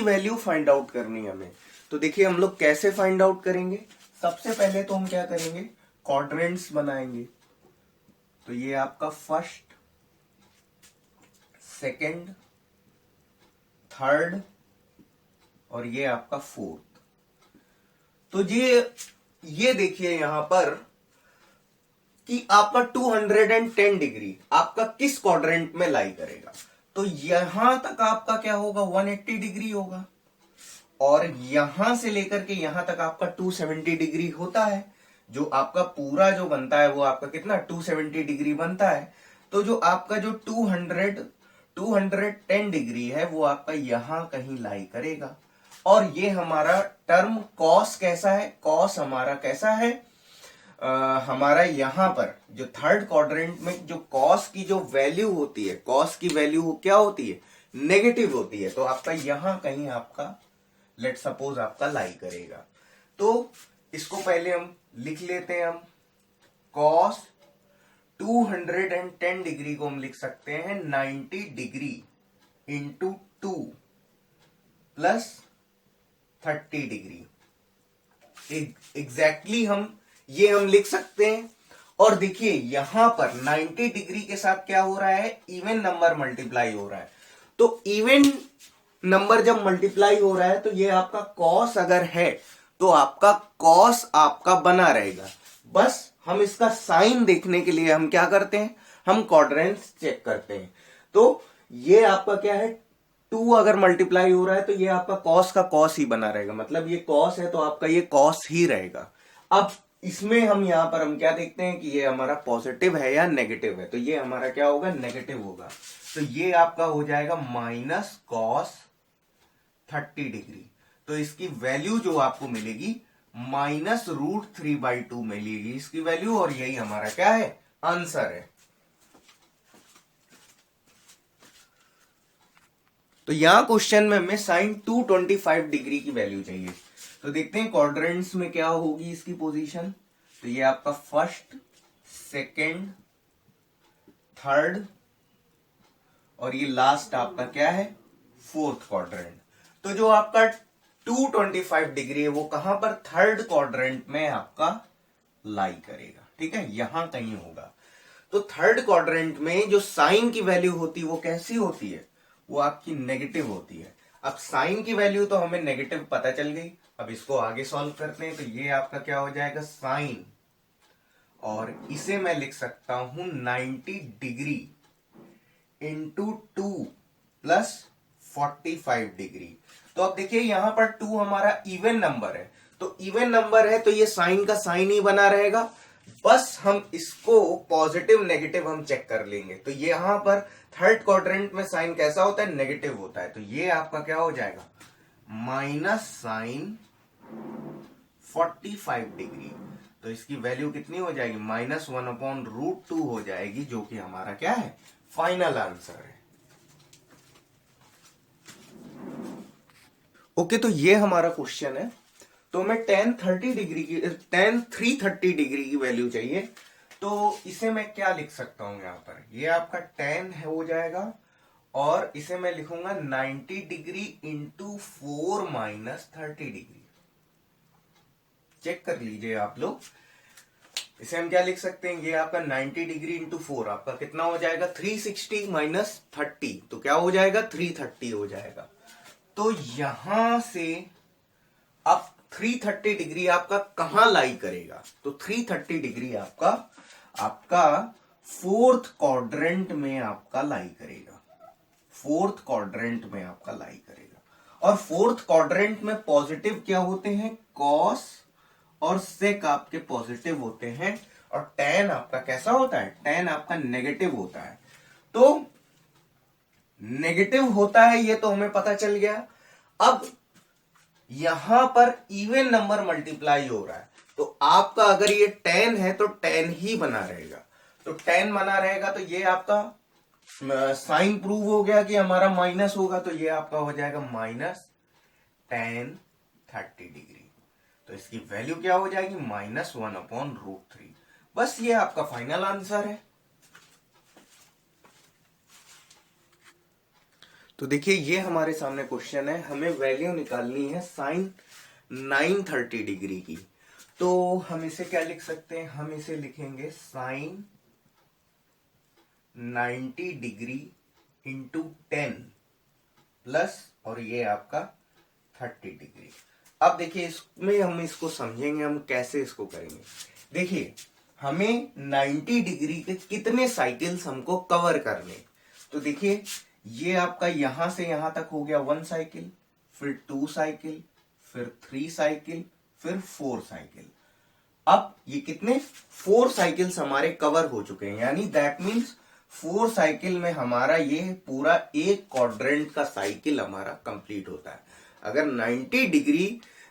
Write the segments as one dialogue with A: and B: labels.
A: Value find out करनी है हमें। तो देखिए हम लोग कैसे फाइंड आउट करेंगे। सबसे पहले तो हम क्या करेंगे, क्वाड्रेंट्स बनाएंगे। तो ये आपका फर्स्ट, सेकंड, थर्ड और ये आपका फोर्थ। तो ये देखिए यहां पर कि आपका 210 डिग्री आपका किस क्वाड्रेंट में लाई करेगा। तो यहां तक आपका क्या होगा, 180 डिग्री होगा, और यहां से लेकर के यहां तक आपका 270 डिग्री होता है। जो आपका पूरा जो बनता है वो आपका कितना 270 डिग्री बनता है। तो जो आपका जो 210 डिग्री है वो आपका यहां कहीं लाई करेगा। और ये हमारा टर्म कॉस कैसा है, कॉस हमारा कैसा है, हमारा यहां पर जो थर्ड क्वाड्रेंट में जो कॉस की जो वैल्यू होती है, कॉस की वैल्यू क्या होती है, नेगेटिव होती है। तो आपका यहां कहीं आपका लेट सपोज आपका लाई करेगा। तो इसको पहले हम लिख लेते हैं। हम कॉस 210 डिग्री को हम लिख सकते हैं 90 degree into 2 plus 30 degree. Exactly हम लिख सकते हैं। और देखिए यहां पर 90 डिग्री के साथ क्या हो रहा है, इवन नंबर मल्टीप्लाई हो रहा है। तो इवन नंबर जब मल्टीप्लाई हो रहा है तो ये आपका कॉस अगर है तो आपका कॉस आपका बना रहेगा। बस हम इसका साइन देखने के लिए हम क्या करते हैं, हम क्वाड्रेंट्स चेक करते हैं। तो ये आपका क्या है, 2 अगर मल्टीप्लाई हो रहा है तो ये आपका कॉस का कॉस ही बना रहेगा। मतलब ये कॉस है तो आपका ये कॉस ही रहेगा। अब इसमें हम यहां पर हम क्या देखते हैं कि ये हमारा पॉजिटिव है या नेगेटिव है। तो ये हमारा क्या होगा, नेगेटिव होगा। तो ये आपका हो जाएगा माइनस कॉस 30 डिग्री। तो इसकी वैल्यू जो आपको मिलेगी -√3/2 मिलेगी इसकी वैल्यू। और यही हमारा क्या है, आंसर है। तो यहां क्वेश्चन में हमें साइन 225 डिग्री की वैल्यू चाहिए। तो देखते हैं क्वाड्रेंट्स में क्या होगी इसकी पोजीशन। तो ये आपका फर्स्ट, सेकंड, थर्ड और ये लास्ट आपका क्या है, फोर्थ क्वाड्रेंट। तो जो आपका 225 डिग्री है वो कहां पर, थर्ड क्वाड्रेंट में आपका लाई करेगा। ठीक है, यहां कहीं होगा। तो थर्ड क्वाड्रेंट में जो साइन की वैल्यू होती है वो कैसी होती है, वो आपकी नेगेटिव होती है। अब साइन की वैल्यू तो हमें नेगेटिव पता चल गई। अब इसको आगे सॉल्व करते हैं। तो ये आपका क्या हो जाएगा, साइन, और इसे मैं लिख सकता हूं 90 डिग्री इंटू 2 प्लस 45 डिग्री। तो अब देखिए यहां पर 2 हमारा इवन नंबर है। तो इवन नंबर है तो ये साइन का साइन ही बना रहेगा। बस हम इसको पॉजिटिव नेगेटिव हम चेक कर लेंगे। तो ये यहां पर थर्ड क्वाड्रेंट में साइन कैसा होता है, नेगेटिव होता है। तो ये आपका क्या हो जाएगा, माइनस साइन 45 डिग्री। तो इसकी वैल्यू कितनी हो जाएगी, -1/√2 हो जाएगी, जो कि हमारा क्या है, फाइनल आंसर है। ओके, तो ये हमारा क्वेश्चन है। तो हमें tan 330 डिग्री की वैल्यू चाहिए। तो इसे मैं क्या लिख सकता हूं, यहां पर ये आपका tan है हो जाएगा, और इसे मैं लिखूंगा 90 degree into 4 minus 30 degree. Check कर लीजिए आप लोग। इसे हम क्या लिख सकते हैं, ये आपका 90 डिग्री इंटू 4 आपका कितना हो जाएगा, 360 माइनस 30। तो क्या हो जाएगा, 330 हो जाएगा। तो यहां से अब 330 डिग्री आपका कहां लाई करेगा, तो 330 डिग्री आपका फोर्थ क्वाड्रेंट में आपका लाई करेगा। फोर्थ क्वाड्रेंट में आपका लाई करेगा। और फोर्थ क्वाड्रेंट में पॉजिटिव क्या होते हैं, कॉस और सेक आपके पॉजिटिव होते हैं। और tan आपका कैसा होता है, tan आपका नेगेटिव होता है। तो नेगेटिव होता है ये तो हमें पता चल गया। अब यहां पर इवन नंबर मल्टीप्लाई हो रहा है। तो आपका अगर ये tan है तो tan ही बना रहेगा। तो tan बना रहेगा तो ये आपका साइन प्रूव हो गया कि हमारा माइनस होगा। तो ये आपका हो जाएगा -tan 30 डिग्री। तो इसकी वैल्यू क्या हो जाएगी, -1/√3। बस ये आपका फाइनल आंसर है। तो देखिए ये हमारे सामने क्वेश्चन है, हमें वैल्यू निकालनी है साइन 930 डिग्री की। तो हम इसे क्या लिख सकते हैं, हम इसे लिखेंगे साइन 90 डिग्री इंटू 10 प्लस और ये आपका 30 डिग्री। अब देखिए इसमें हम इसको समझेंगे, हम कैसे इसको करेंगे। देखिए हमें 90 डिग्री के कितने साइकिल्स हमको कवर करने, तो देखिए ये आपका यहां से यहां तक हो गया 1 साइकिल, फिर 2 साइकिल, फिर 3 साइकिल, फिर 4 साइकिल। अब ये कितने 4 साइकिल्स हमारे कवर हो चुके हैं, यानी दैट मीन्स 4 साइकिल में हमारा ये पूरा एक क्वाड्रेंट का साइकिल हमारा कंप्लीट होता है। अगर 90 डिग्री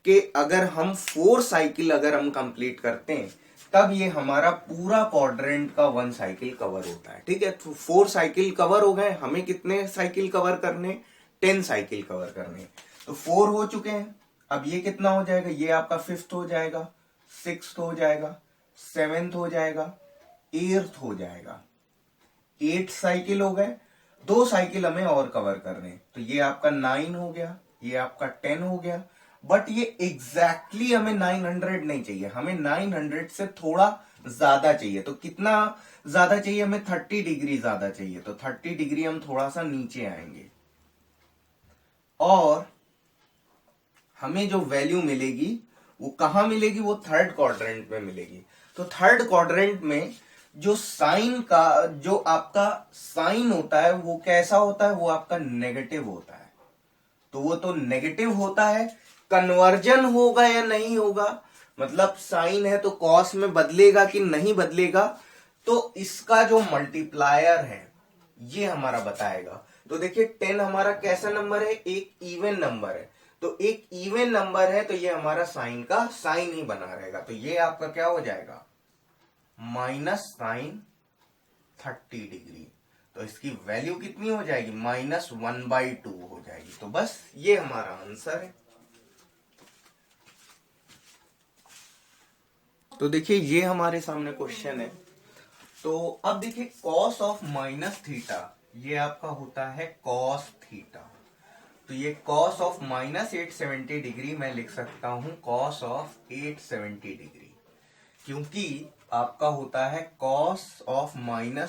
A: के अगर हम 4 साइकिल अगर हम कंप्लीट करते हैं तब ये हमारा पूरा क्वाड्रेंट का 1 साइकिल कवर होता है। ठीक है, तो 4 साइकिल कवर हो गए, हमें कितने साइकिल कवर करने, 10 साइकिल कवर करने। तो 4 हो चुके हैं, अब ये कितना हो जाएगा, ये आपका 5th हो जाएगा, 6th हो जाएगा, 7th हो जाएगा, 8th हो जाएगा, 8 साइकिल हो गए। 2 साइकिल हमें और कवर करने, तो ये आपका 9 हो गया, ये आपका 10 हो गया। बट ये एग्जैक्टली हमें 900 नहीं चाहिए, हमें 900 से थोड़ा ज्यादा चाहिए। तो कितना ज्यादा चाहिए, हमें 30 डिग्री ज्यादा चाहिए। तो 30 डिग्री हम थोड़ा सा नीचे आएंगे और हमें जो वैल्यू मिलेगी वो कहां मिलेगी, वो थर्ड क्वाड्रेंट में मिलेगी। तो थर्ड क्वाड्रेंट में जो साइन का जो आपका साइन होता है वो कैसा होता है, वो आपका नेगेटिव होता है। तो वो तो नेगेटिव होता है, कन्वर्जन होगा या नहीं होगा, मतलब साइन है तो कॉस में बदलेगा कि नहीं बदलेगा, तो इसका जो मल्टीप्लायर है ये हमारा बताएगा। तो देखिए 10 हमारा कैसा नंबर है, एक इवन नंबर है। तो एक इवन नंबर है तो ये हमारा साइन का साइन ही बना रहेगा। तो ये आपका क्या हो जाएगा, माइनस साइन 30 डिग्री। तो इसकी वैल्यू कितनी हो जाएगी, -1/2 हो जाएगी। तो बस ये हमारा आंसर है। तो देखिए ये हमारे सामने क्वेश्चन है। तो अब देखिए कॉस ऑफ -थीटा, ये आपका होता है कॉस थीटा। तो ये कॉस ऑफ -870 डिग्री मैं लिख सकता हूं कॉस ऑफ 870 डिग्री, क्योंकि आपका होता है कॉस ऑफ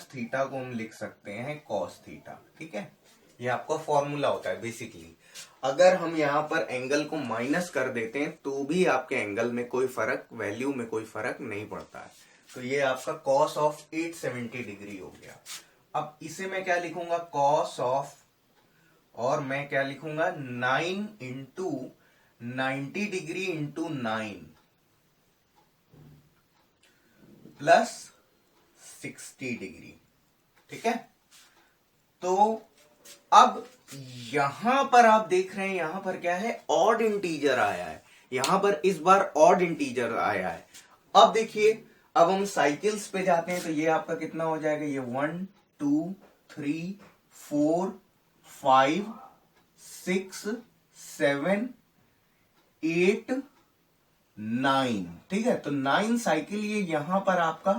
A: -थीटा को हम लिख सकते हैं कॉस थीटा। ठीक है, ये आपका फॉर्मूला होता है बेसिकली। अगर हम यहां पर एंगल को माइनस कर देते हैं तो भी आपके एंगल में कोई फर्क, वैल्यू में कोई फर्क नहीं पड़ता है। तो ये आपका कॉस ऑफ 870 डिग्री हो गया। अब इसे मैं क्या लिखूंगा, कॉस ऑफ, और मैं क्या लिखूंगा 9 into 90 degree into 9 plus 60 degree. ठीक है, तो अब यहां पर आप देख रहे हैं, यहां पर क्या है, ऑड इंटीजर आया है, यहां पर इस बार ऑड इंटीजर आया है। अब देखिए, अब हम साइकिल्स पे जाते हैं, तो ये आपका कितना हो जाएगा, ये 1 2 3 4 5 6 7 8 9। ठीक है, तो 9 साइकिल ये यहां पर आपका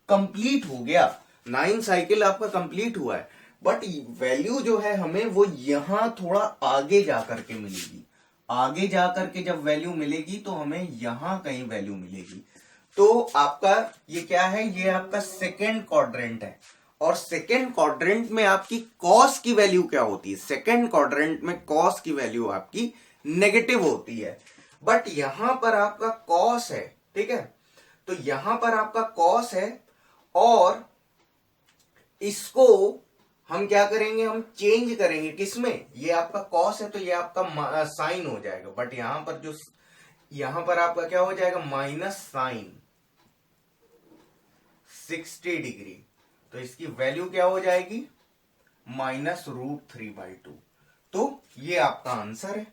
A: कंप्लीट हो गया, 9 साइकिल आपका कंप्लीट हुआ है। बट वैल्यू जो है हमें वो यहां थोड़ा आगे जाकर के मिलेगी। आगे जाकर के जब वैल्यू मिलेगी तो हमें यहां कहीं वैल्यू मिलेगी। तो आपका ये क्या है, ये आपका सेकेंड क्वाड्रेंट है। और सेकेंड क्वाड्रेंट में आपकी कॉस की वैल्यू क्या होती है, सेकेंड क्वाड्रेंट में कॉस की वैल्यू आपकी नेगेटिव होती है। बट यहां पर आपका कॉस है। ठीक है, तो यहां पर आपका कॉस है और इसको हम क्या करेंगे, हम चेंज करेंगे किसमें, ये आपका कॉस है तो ये आपका साइन हो जाएगा। बट यहां पर जो यहां पर आपका क्या हो जाएगा, माइनस साइन 60 डिग्री। तो इसकी वैल्यू क्या हो जाएगी, -√3/2। तो ये आपका आंसर है।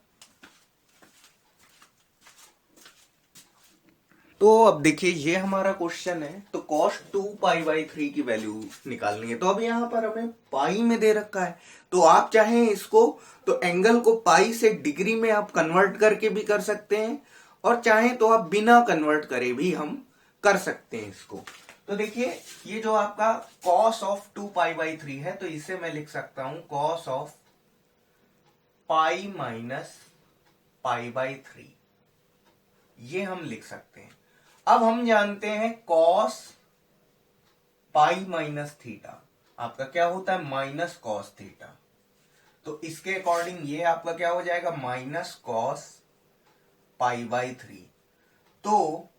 A: तो अब देखिए ये हमारा क्वेश्चन है, तो cos 2π/3 की वैल्यू निकालनी है। तो अब यहां पर हमें पाई में दे रखा है, तो आप चाहें इसको, तो एंगल को पाई से डिग्री में आप कन्वर्ट करके भी कर सकते हैं, और चाहें तो आप बिना कन्वर्ट करे भी हम कर सकते हैं इसको। तो देखिए ये जो आपका cos ऑफ 2π/3 है, तो इसे मैं लिख सकता हूं cos of pi minus pi by 3, ये हम लिख सकते हैं। अब हम जानते हैं कॉस पाई माइनस थीटा आपका क्या होता है, माइनस कॉस थीटा। तो इसके अकॉर्डिंग ये आपका क्या हो जाएगा, माइनस कॉस पाई बाई 3। तो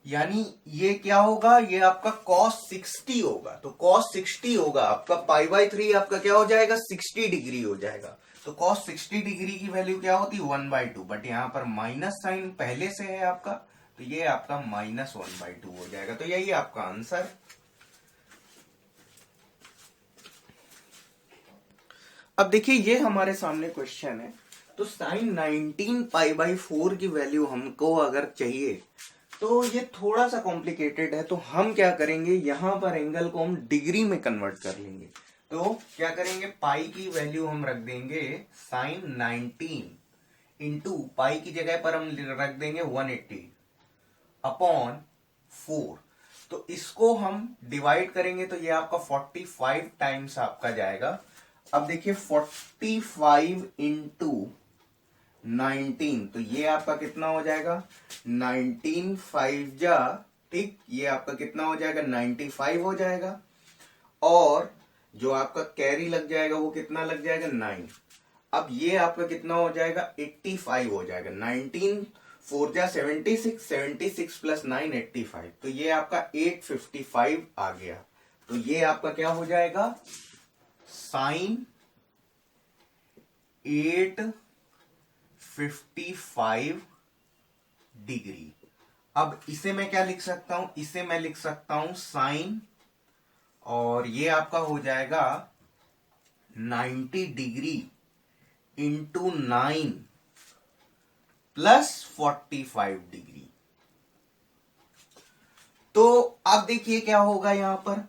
A: यानी ये क्या होगा, ये आपका cos 60 होगा। तो cos 60 होगा आपका, पाई बाई 3 आपका क्या हो जाएगा, 60 डिग्री हो जाएगा। तो cos 60 डिग्री की वैल्यू क्या होती है, 1/2। बट यहां पर माइनस साइन पहले से है आपका, तो ये आपका -1/2 हो जाएगा। तो यही आपका आंसर। अब देखिए ये हमारे सामने क्वेश्चन है। तो साइन 19 पाई बाई 4 की वैल्यू हमको अगर चाहिए तो ये थोड़ा सा कॉम्प्लिकेटेड है। तो हम क्या करेंगे, यहां पर एंगल को हम डिग्री में कन्वर्ट कर लेंगे। तो क्या करेंगे, पाई की वैल्यू हम रख देंगे साइन 19 इंटू पाई की जगह पर हम रख देंगे 180 अपॉन 4। तो इसको हम डिवाइड करेंगे तो ये आपका 45 टाइम्स आपका जाएगा। अब देखिए 45 इंटू 19, तो ये आपका कितना हो जाएगा, 19 5 जा, ठीक, ये आपका कितना हो जाएगा, 95 हो जाएगा। और जो आपका कैरी लग जाएगा वो कितना लग जाएगा, 9। अब ये आपका कितना हो जाएगा, 85 हो जाएगा। 19 4 जा 76, 76 प्लस 9 85, तो ये आपका 855 आ गया। तो ये आपका क्या हो जाएगा, साइन 855 डिग्री। अब इसे मैं क्या लिख सकता हूं, इसे मैं लिख सकता हूं साइन, और ये आपका हो जाएगा 90 डिग्री इंटू 9 प्लस 45 डिग्री। तो अब देखिए क्या होगा यहां पर।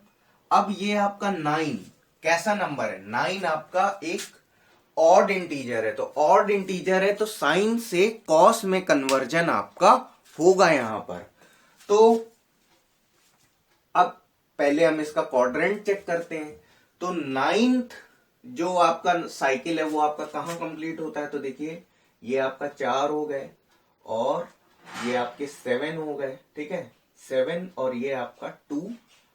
A: अब ये आपका 9 कैसा नंबर है, 9 आपका एक ऑड इंटीजर है। तो ऑड इंटीजर है तो साइन से कॉस में कन्वर्जन आपका होगा यहां पर। तो अब पहले हम इसका क्वाड्रेंट चेक करते हैं। तो 9th जो आपका साइकिल है वो आपका कहां कंप्लीट होता है, तो देखिए ये आपका 4 हो गए और ये आपके 7 हो गए, ठीक है, 7 और ये आपका 2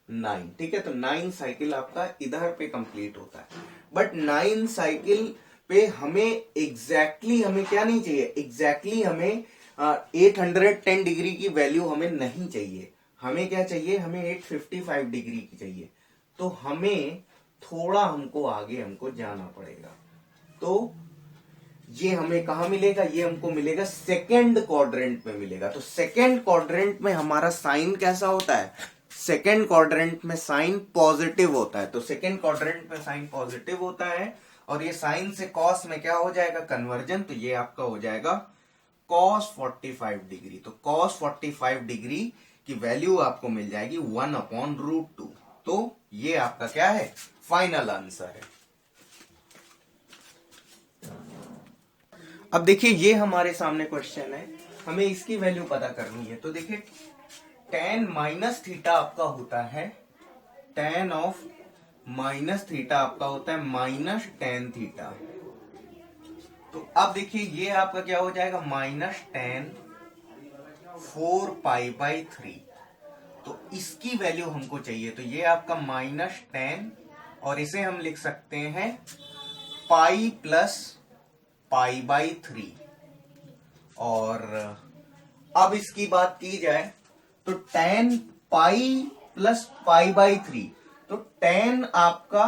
A: 9, ठीक है। तो 9 साइकिल आपका इधर पे कंप्लीट होता है। बट 9 साइकिल पे हमें एग्जैक्टली हमें क्या नहीं चाहिए, एग्जैक्टली हमें 810 डिग्री की वैल्यू हमें नहीं चाहिए। हमें क्या चाहिए, हमें 855 डिग्री की चाहिए। तो हमें थोड़ा हमको आगे हमको जाना पड़ेगा। तो ये हमें कहा मिलेगा, ये हमको मिलेगा सेकेंड क्वाड्रेंट में मिलेगा। तो सेकेंड क्वाड्रेंट में हमारा साइन कैसा होता है, सेकेंड क्वाड्रेंट में साइन पॉजिटिव होता है। तो सेकेंड क्वाड्रेंट में साइन पॉजिटिव होता है और ये साइन से कॉस में क्या हो जाएगा, कन्वर्जन। तो ये आपका हो जाएगा कॉस 45 डिग्री। तो कॉस 45 डिग्री की वैल्यू आपको मिल जाएगी 1/√2। तो ये आपका क्या है, फाइनल आंसर है। अब देखिए ये हमारे सामने क्वेश्चन है, हमें इसकी वैल्यू पता करनी है। तो देखिए tan माइनस थीटा आपका होता है, tan ऑफ माइनस थीटा आपका होता है माइनस tan थीटा। तो अब देखिए ये आपका क्या हो जाएगा, -tan 4π/3। तो इसकी वैल्यू हमको चाहिए। तो ये आपका -tan और इसे हम लिख सकते हैं पाई प्लस π/3। और अब इसकी बात की जाए तो tan पाई प्लस π/3, तो tan आपका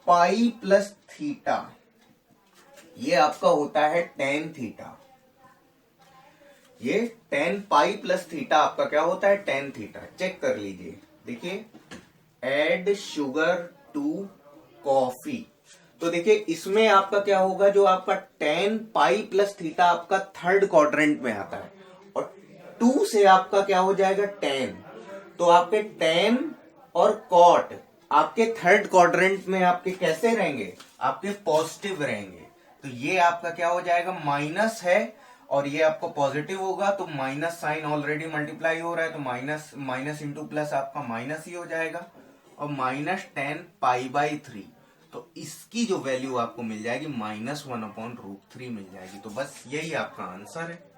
A: पाई प्लस थीटा, ये आपका होता है tan थीटा। ये tan पाई प्लस थीटा आपका क्या होता है, tan थीटा। चेक कर लीजिए, देखिए एड शुगर टू कॉफी। तो देखिए इसमें आपका क्या होगा, जो आपका tan पाई प्लस थीटा आपका थर्ड क्वाड्रेंट में आता है और 2 से आपका क्या हो जाएगा tan। तो आपके tan और cot आपके थर्ड क्वाड्रेंट में आपके कैसे रहेंगे, आपके पॉजिटिव रहेंगे। तो ये आपका क्या हो जाएगा, माइनस है और ये आपको पॉजिटिव होगा। तो माइनस साइन ऑलरेडी मल्टीप्लाई हो रहा है, तो माइनस इंटू प्लस आपका माइनस ही हो जाएगा। और -tan π/3, तो इसकी जो वैल्यू आपको मिल जाएगी -1/√3 मिल जाएगी। तो बस यही आपका आंसर है।